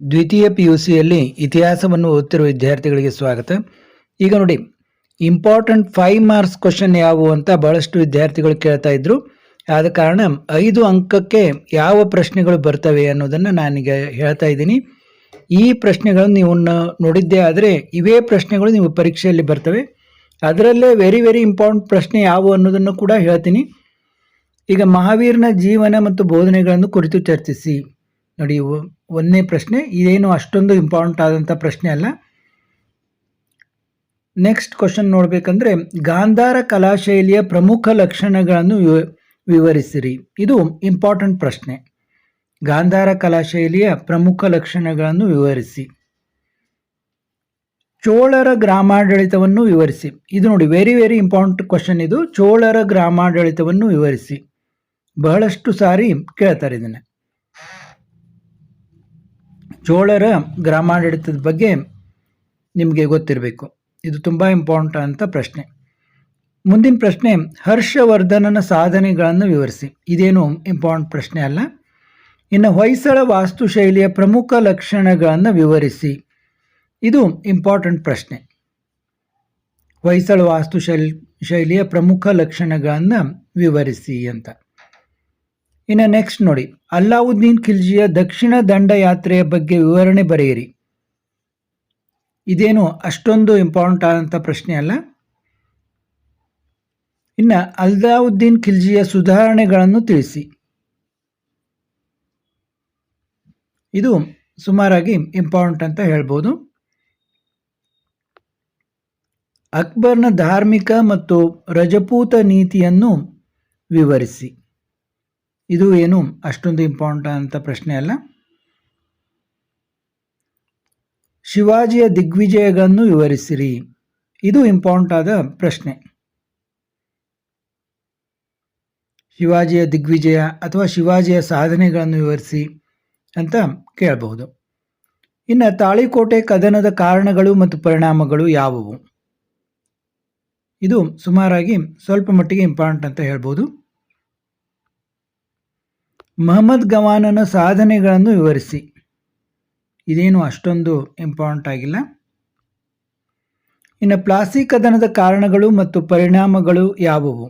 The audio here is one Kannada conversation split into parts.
ದ್ವಿತೀಯ PUCಯಲ್ಲಿ ಇತಿಹಾಸವನ್ನು ಓದುತ್ತಿರುವ ವಿದ್ಯಾರ್ಥಿಗಳಿಗೆ ಸ್ವಾಗತ. ಈಗ ನೋಡಿ, ಇಂಪಾರ್ಟೆಂಟ್ 5 ಮಾರ್ಕ್ಸ್ ಕ್ವಶನ್ ಯಾವುವು ಅಂತ ಬಹಳಷ್ಟು ವಿದ್ಯಾರ್ಥಿಗಳು ಕೇಳ್ತಾ ಇದ್ರು. ಆದ ಕಾರಣ 5 ಅಂಕಕ್ಕೆ ಯಾವ ಪ್ರಶ್ನೆಗಳು ಬರ್ತವೆ ಅನ್ನೋದನ್ನು ನಾನೀಗ ಹೇಳ್ತಾ ಇದ್ದೀನಿ. ಈ ಪ್ರಶ್ನೆಗಳನ್ನು ನೀವು ನೋಡಿದ್ದೇ ಆದರೆ ಇವೇ ಪ್ರಶ್ನೆಗಳು ನೀವು ಪರೀಕ್ಷೆಯಲ್ಲಿ ಬರ್ತವೆ. ಅದರಲ್ಲೇ ವೆರಿ ಇಂಪಾರ್ಟೆಂಟ್ ಪ್ರಶ್ನೆ ಯಾವುವು ಅನ್ನೋದನ್ನು ಕೂಡ ಹೇಳ್ತೀನಿ. ಈಗ ಮಹಾವೀರನ ಜೀವನ ಮತ್ತು ಬೋಧನೆಗಳನ್ನು ಕುರಿತು ಚರ್ಚಿಸಿ. ನೋಡಿ, ಒಂದನೇ ಪ್ರಶ್ನೆ ಇದೇನು ಅಷ್ಟೊಂದು ಇಂಪಾರ್ಟೆಂಟ್ ಆದಂಥ ಪ್ರಶ್ನೆ ಅಲ್ಲ. ನೆಕ್ಸ್ಟ್ ಕ್ವಶನ್ ನೋಡಬೇಕಂದ್ರೆ, ಗಾಂಧಾರ ಕಲಾಶೈಲಿಯ ಪ್ರಮುಖ ಲಕ್ಷಣಗಳನ್ನು ವಿವರಿಸಿರಿ. ಇದು ಇಂಪಾರ್ಟೆಂಟ್ ಪ್ರಶ್ನೆ. ಗಾಂಧಾರ ಕಲಾಶೈಲಿಯ ಪ್ರಮುಖ ಲಕ್ಷಣಗಳನ್ನು ವಿವರಿಸಿ. ಚೋಳರ ಗ್ರಾಮಾಡಳಿತವನ್ನು ವಿವರಿಸಿ. ಇದು ನೋಡಿ ವೆರಿ ಇಂಪಾರ್ಟೆಂಟ್ ಕ್ವಶನ್ ಇದು. ಚೋಳರ ಗ್ರಾಮಾಡಳಿತವನ್ನು ವಿವರಿಸಿ. ಬಹಳಷ್ಟು ಸಾರಿ ಕೇಳ್ತಾರೆ ಇದನ್ನು. ಚೋಳರ ಗ್ರಾಮಾಡಳಿತದ ಬಗ್ಗೆ ನಿಮಗೆ ಗೊತ್ತಿರಬೇಕು. ಇದು ತುಂಬ ಇಂಪಾರ್ಟೆಂಟ್ ಅಂತ ಪ್ರಶ್ನೆ. ಮುಂದಿನ ಪ್ರಶ್ನೆ, ಹರ್ಷವರ್ಧನನ ಸಾಧನೆಗಳನ್ನು ವಿವರಿಸಿ. ಇದೇನು ಇಂಪಾರ್ಟೆಂಟ್ ಪ್ರಶ್ನೆ ಅಲ್ಲ. ಇನ್ನು ಹೊಯ್ಸಳ ವಾಸ್ತುಶೈಲಿಯ ಪ್ರಮುಖ ಲಕ್ಷಣಗಳನ್ನು ವಿವರಿಸಿ. ಇದು ಇಂಪಾರ್ಟೆಂಟ್ ಪ್ರಶ್ನೆ. ಹೊಯ್ಸಳ ವಾಸ್ತುಶೈಲಿಯ ಪ್ರಮುಖ ಲಕ್ಷಣಗಳನ್ನು ವಿವರಿಸಿ ಅಂತ. ಇನ್ನು ನೆಕ್ಸ್ಟ್ ನೋಡಿ, ಅಲ್ಲಾವುದ್ದೀನ್ ಖಿಲ್ಜಿಯ ದಕ್ಷಿಣ ದಂಡಯಾತ್ರೆಯ ಬಗ್ಗೆ ವಿವರಣೆ ಬರೆಯಿರಿ. ಇದೇನು ಅಷ್ಟೊಂದು ಇಂಪಾರ್ಟೆಂಟ್ ಆದಂಥ ಪ್ರಶ್ನೆ ಅಲ್ಲ. ಇನ್ನು ಅಲ್ಲಾವುದ್ದೀನ್ ಖಿಲ್ಜಿಯ ಸುಧಾರಣೆಗಳನ್ನು ತಿಳಿಸಿ. ಇದು ಸುಮಾರಾಗಿ ಇಂಪಾರ್ಟೆಂಟ್ ಅಂತ ಹೇಳ್ಬೋದು. ಅಕ್ಬರ್ನ ಧಾರ್ಮಿಕ ಮತ್ತು ರಜಪೂತ ನೀತಿಯನ್ನು ವಿವರಿಸಿ. ಇದು ಏನು ಅಷ್ಟೊಂದು ಇಂಪಾರ್ಟೆಂಟ್ ಅಂತ ಪ್ರಶ್ನೆ ಅಲ್ಲ. ಶಿವಾಜಿಯ ದಿಗ್ವಿಜಯಗಳನ್ನು ವಿವರಿಸಿರಿ. ಇದು ಇಂಪಾರ್ಟೆಂಟ್ ಆದ ಪ್ರಶ್ನೆ. ಶಿವಾಜಿಯ ದಿಗ್ವಿಜಯ ಅಥವಾ ಶಿವಾಜಿಯ ಸಾಧನೆಗಳನ್ನು ವಿವರಿಸಿ ಅಂತ ಕೇಳಬಹುದು. ಇನ್ನು ತಾಳಿಕೋಟೆ ಕದನದ ಕಾರಣಗಳು ಮತ್ತು ಪರಿಣಾಮಗಳು ಯಾವುವು. ಇದು ಸುಮಾರಾಗಿ ಸ್ವಲ್ಪ ಮಟ್ಟಿಗೆ ಇಂಪಾರ್ಟೆಂಟ್ ಅಂತ ಹೇಳ್ಬೋದು. ಮಹಮ್ಮದ್ ಗವಾನನ ಸಾಧನೆಗಳನ್ನು ವಿವರಿಸಿ. ಇದೇನು ಅಷ್ಟೊಂದು ಇಂಪಾರ್ಟೆಂಟ್ ಆಗಿಲ್ಲ. ಇನ್ನು ಪ್ಲಾಸಿ ಕದನದ ಕಾರಣಗಳು ಮತ್ತು ಪರಿಣಾಮಗಳು ಯಾವುವು.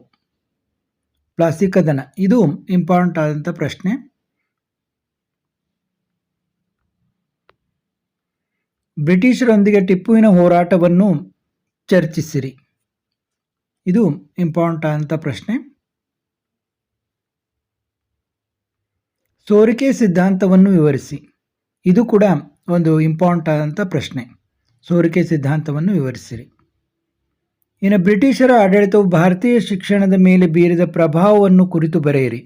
ಪ್ಲಾಸಿ ಕದನ ಇದು ಇಂಪಾರ್ಟೆಂಟ್ ಆದಂಥ ಪ್ರಶ್ನೆ. ಬ್ರಿಟಿಷರೊಂದಿಗೆ ಟಿಪ್ಪುವಿನ ಹೋರಾಟವನ್ನು ಚರ್ಚಿಸಿರಿ. ಇದು ಇಂಪಾರ್ಟೆಂಟ್ ಆದಂಥ ಪ್ರಶ್ನೆ. ಸೋರಿಕೆ ಸಿದ್ಧಾಂತವನ್ನು ವಿವರಿಸಿ. ಇದು ಕೂಡ ಒಂದು ಇಂಪಾರ್ಟೆಂಟ್ ಆದಂಥ ಪ್ರಶ್ನೆ. ಸೋರಿಕೆ ಸಿದ್ಧಾಂತವನ್ನು ವಿವರಿಸಿರಿ. ಇನ್ನು ಬ್ರಿಟಿಷರ ಆಡಳಿತವು ಭಾರತೀಯ ಶಿಕ್ಷಣದ ಮೇಲೆ ಬೀರಿದ ಪ್ರಭಾವವನ್ನು ಕುರಿತು ಬರೆಯಿರಿ.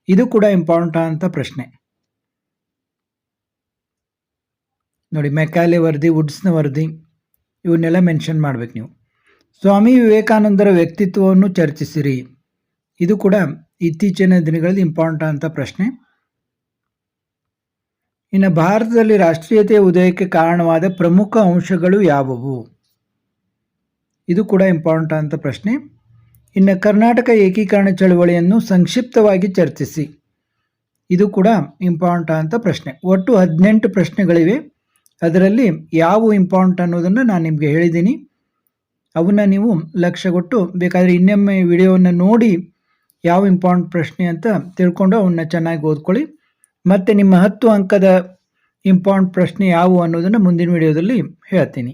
ಇದು ಕೂಡ ಇಂಪಾರ್ಟೆಂಟ್ ಆದಂಥ ಪ್ರಶ್ನೆ. ನೋಡಿ, ಮೆಕಾಲೆ ವರದಿ, ವುಡ್ಸ್ನ ವರದಿ ಇವನ್ನೆಲ್ಲ ಮೆನ್ಷನ್ ಮಾಡಬೇಕು ನೀವು. ಸ್ವಾಮಿ ವಿವೇಕಾನಂದರ ವ್ಯಕ್ತಿತ್ವವನ್ನು ಚರ್ಚಿಸಿರಿ. ಇದು ಕೂಡ ಇತ್ತೀಚಿನ ದಿನಗಳಲ್ಲಿ ಇಂಪಾರ್ಟೆಂಟ್ ಆದಂಥ ಪ್ರಶ್ನೆ. ಇನ್ನು ಭಾರತದಲ್ಲಿ ರಾಷ್ಟ್ರೀಯತೆಯ ಉದಯಕ್ಕೆ ಕಾರಣವಾದ ಪ್ರಮುಖ ಅಂಶಗಳು ಯಾವುವು. ಇದು ಕೂಡ ಇಂಪಾರ್ಟೆಂಟ್ ಅಂತ ಪ್ರಶ್ನೆ. ಇನ್ನು ಕರ್ನಾಟಕ ಏಕೀಕರಣ ಚಳವಳಿಯನ್ನು ಸಂಕ್ಷಿಪ್ತವಾಗಿ ಚರ್ಚಿಸಿ. ಇದು ಕೂಡ ಇಂಪಾರ್ಟೆಂಟ್ ಅಂತ ಪ್ರಶ್ನೆ. ಒಟ್ಟು 18 ಪ್ರಶ್ನೆಗಳಿವೆ. ಅದರಲ್ಲಿ ಯಾವ ಇಂಪಾರ್ಟೆಂಟ್ ಅನ್ನೋದನ್ನು ನಾನು ನಿಮಗೆ ಹೇಳಿದ್ದೀನಿ. ಅವನ್ನ ನೀವು ಲಕ್ಷ್ಯ ಕೊಟ್ಟು ಬೇಕಾದರೆ ಇನ್ನೊಮ್ಮೆ ವಿಡಿಯೋವನ್ನು ನೋಡಿ ಯಾವ ಇಂಪಾರ್ಟೆಂಟ್ ಪ್ರಶ್ನೆ ಅಂತ ತಿಳ್ಕೊಂಡು ಅವನ್ನ ಚೆನ್ನಾಗಿ ಓದ್ಕೊಳ್ಳಿ. ಮತ್ತು ನಿಮ್ಮ 10 ಅಂಕದ ಇಂಪಾರ್ಟೆಂಟ್ ಪ್ರಶ್ನೆ ಯಾವುವು ಅನ್ನೋದನ್ನು ಮುಂದಿನ ವಿಡಿಯೋದಲ್ಲಿ ಹೇಳ್ತೀನಿ.